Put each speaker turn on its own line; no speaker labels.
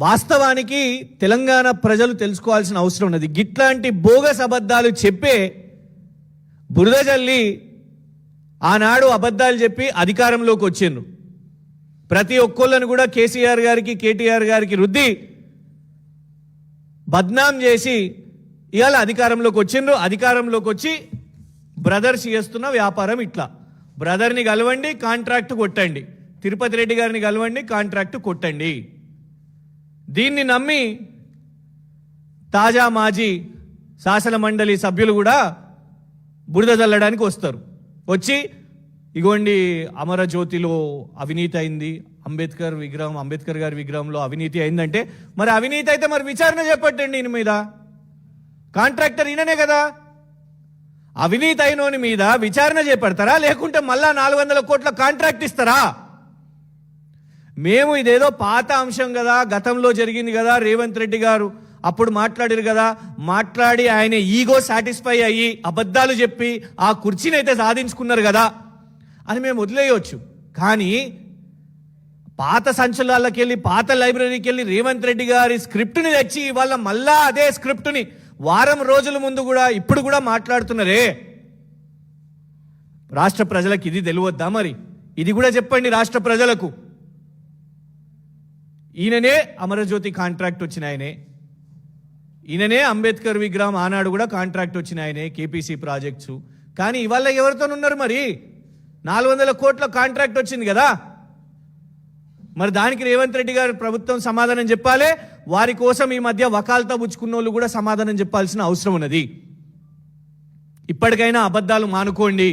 వాస్తవానికి తెలంగాణ ప్రజలు తెలుసుకోవాల్సిన అవసరం ఉన్నది. గిట్లాంటి బోగస్ అబద్ధాలు చెప్పే బురద జల్లి ఆనాడు అబద్ధాలు చెప్పి అధికారంలోకి వచ్చిండ్రు. ప్రతి ఒక్కళ్ళను కూడా కేసీఆర్ గారికి కేటీఆర్ గారికి రుద్ది బద్నాం చేసి ఇవాళ అధికారంలోకి వచ్చిండ్రు. అధికారంలోకి వచ్చి బ్రదర్స్ చేస్తున్న వ్యాపారం ఇట్లా. బ్రదర్ని కలవండి, కాంట్రాక్ట్ కొట్టండి. తిరుపతి రెడ్డి గారిని కలవండి, కాంట్రాక్ట్ కొట్టండి. దీన్ని నమ్మి తాజా మాజీ శాసన మండలి సభ్యులు కూడా బురద చల్లడానికి వస్తారు. వచ్చి ఇగోండి అమరజ్యోతిలో అవినీతి అయింది, అంబేద్కర్ గారి విగ్రహంలో అవినీతి అయిందంటే మరి అవినీతి అయితే మరి విచారణ చేపట్టండి. ఈయన మీద కాంట్రాక్టర్ ఈయననే కదా. అవినీతి అయినోని మీద విచారణ చేపడతారా, లేకుంటే మళ్ళా 400 కోట్ల కాంట్రాక్ట్ ఇస్తారా? మేము ఇదేదో పాత అంశం కదా, గతంలో జరిగింది కదా, రేవంత్ రెడ్డి గారు అప్పుడు మాట్లాడారు కదా, మాట్లాడి ఆయన ఈగో సాటిస్ఫై అయ్యి అబద్ధాలు చెప్పి ఆ కుర్చీని అయితే సాధించుకున్నారు కదా అని మేము వదిలేయవచ్చు. కానీ పాత సంచలనాలకు వెళ్ళి, పాత లైబ్రరీకి వెళ్ళి రేవంత్ రెడ్డి గారి స్క్రిప్ట్ని తెచ్చి ఇవాళ మళ్ళా అదే స్క్రిప్ట్ని వారం రోజుల ముందు కూడా ఇప్పుడు కూడా మాట్లాడుతున్నారే. రాష్ట్ర ప్రజలకు ఇది తెలియద్దా? మరి ఇది కూడా చెప్పండి రాష్ట్ర ప్రజలకు. ఈయననే అమరజ్యోతి కాంట్రాక్ట్ వచ్చిన ఆయనే, ఈయననే అంబేద్కర్ విగ్రహం ఆనాడు కూడా కాంట్రాక్ట్ వచ్చిన ఆయనే, కేపీసీ ప్రాజెక్ట్స్. కానీ ఇవాళ ఎవరితోనున్నారు? మరి 400 కోట్ల కాంట్రాక్ట్ వచ్చింది కదా. మరి దానికి రేవంత్ రెడ్డి గారు ప్రభుత్వం సమాధానం చెప్పాలి. వారి కోసం ఈ మధ్య వకాల్తా పుచ్చుకున్న వాళ్ళు కూడా సమాధానం చెప్పాల్సిన అవసరం ఉన్నది. ఇప్పటికైనా అబద్ధాలు మానుకోండి.